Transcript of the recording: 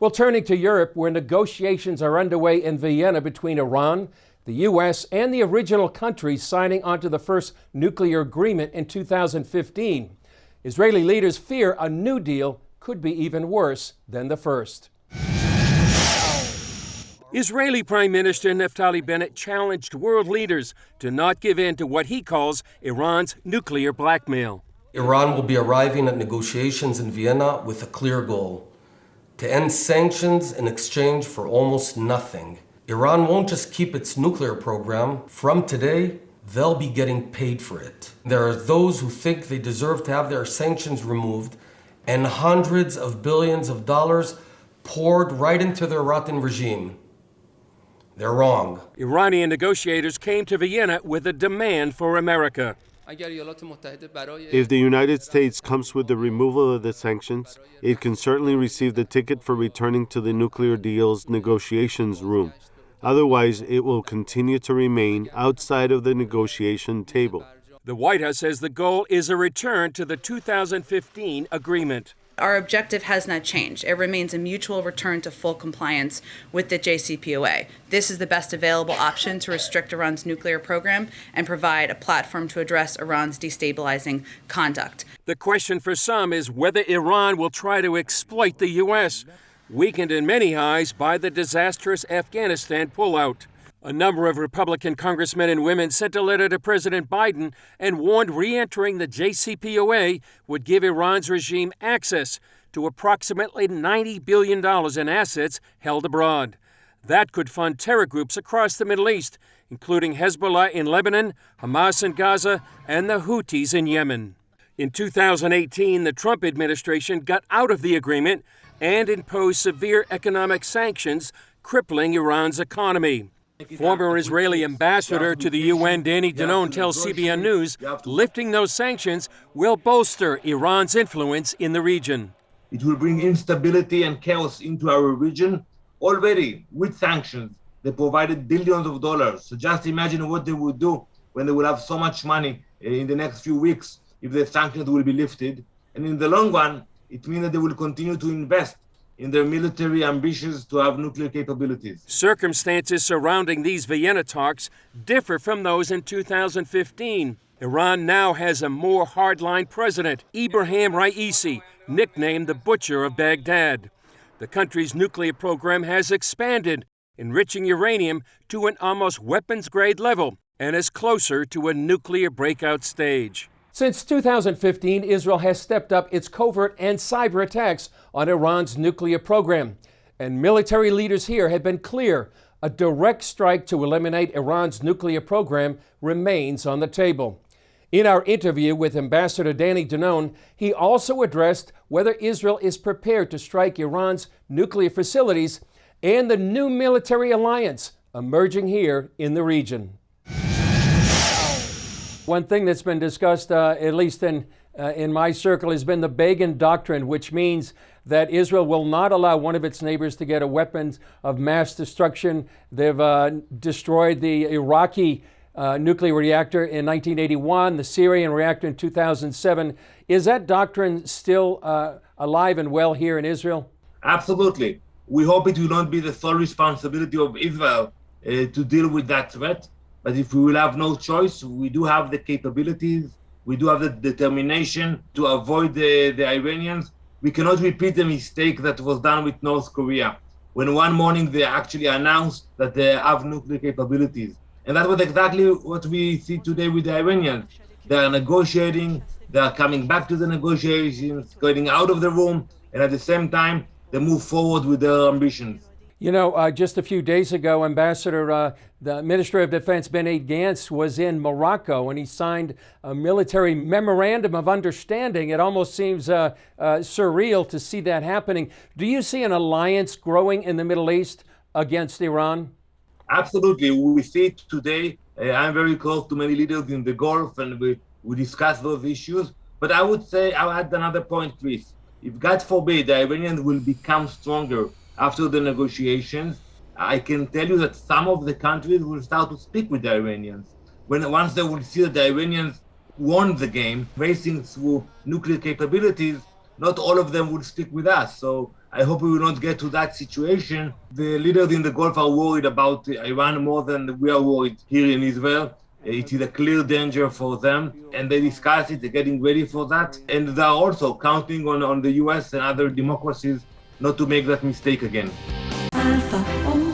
Well, turning to Europe, where negotiations are underway in Vienna between Iran, the U.S., and the original countries signing onto the first nuclear agreement in 2015. Israeli leaders fear a new deal could be even worse than the first. Israeli Prime Minister Naftali Bennett challenged world leaders to not give in to what he calls Iran's nuclear blackmail. Iran will be arriving at negotiations in Vienna with a clear goal: to end sanctions in exchange for almost nothing. Iran won't just keep its nuclear program. From today, they'll be getting paid for it. There are those who think they deserve to have their sanctions removed and hundreds of billions of dollars poured right into their rotten regime. They're wrong. Iranian negotiators came to Vienna with a demand for America. If the United States comes with the removal of the sanctions, it can certainly receive the ticket for returning to the nuclear deal's negotiations room. Otherwise, it will continue to remain outside of the negotiation table. The White House says the goal is a return to the 2015 agreement. Our objective has not changed. It remains a mutual return to full compliance with the JCPOA. This is the best available option to restrict Iran's nuclear program and provide a platform to address Iran's destabilizing conduct. The question for some is whether Iran will try to exploit the U.S., weakened in many eyes by the disastrous Afghanistan pullout. A number of Republican congressmen and women sent a letter to President Biden and warned re-entering the JCPOA would give Iran's regime access to approximately $90 billion in assets held abroad. That could fund terror groups across the Middle East, including Hezbollah in Lebanon, Hamas in Gaza, and the Houthis in Yemen. In 2018, the Trump administration got out of the agreement and imposed severe economic sanctions, crippling Iran's economy. Former Israeli ambassador to the UN, Danny Danon, tells CBN News lifting those sanctions will bolster Iran's influence in the region. It will bring instability and chaos into our region. Already, with sanctions, they provided billions of dollars. So just imagine what they would do when they will have so much money in the next few weeks if the sanctions will be lifted. And in the long run, it means that they will continue to invest in their military ambitions to have nuclear capabilities. Circumstances surrounding these Vienna talks differ from those in 2015. Iran now has a more hardline president, Ebrahim Raisi, nicknamed the Butcher of Baghdad. The country's nuclear program has expanded, enriching uranium to an almost weapons-grade level and is closer to a nuclear breakout stage. Since 2015, Israel has stepped up its covert and cyber attacks on Iran's nuclear program. And military leaders here have been clear: a direct strike to eliminate Iran's nuclear program remains on the table. In our interview with Ambassador Danny Danon, he also addressed whether Israel is prepared to strike Iran's nuclear facilities and the new military alliance emerging here in the region. One thing that's been discussed, at least in my circle, has been the Begin Doctrine, which means that Israel will not allow one of its neighbors to get a weapons of mass destruction. They've destroyed the Iraqi nuclear reactor in 1981, the Syrian reactor in 2007. Is that doctrine still alive and well here in Israel? Absolutely. We hope it will not be the sole responsibility of Israel to deal with that threat. But if we will have no choice, we do have the capabilities, we do have the determination to avoid the Iranians. We cannot repeat the mistake that was done with North Korea, when one morning they actually announced that they have nuclear capabilities. And that was exactly what we see today with the Iranians. They are negotiating, they are coming back to the negotiations, getting out of the room, and at the same time, they move forward with their ambitions. You know, just a few days ago, Ambassador, the Minister of Defense, Benny Gantz, was in Morocco, and he signed a military memorandum of understanding. It almost seems surreal to see that happening. Do you see an alliance growing in the Middle East against Iran? Absolutely. We see it today. I'm very close to many leaders in the Gulf, and we discuss those issues. But I would say, I'll add another point, Chris. If, God forbid, the Iranians will become stronger after the negotiations, I can tell you that some of the countries will start to speak with the Iranians. Once they will see that the Iranians won the game, racing through nuclear capabilities, not all of them would stick with us. So I hope we will not get to that situation. The leaders in the Gulf are worried about Iran more than we are worried here in Israel. It is a clear danger for them, and they discuss it, they're getting ready for that. And they are also counting on the US and other democracies not to make that mistake again. Alpha.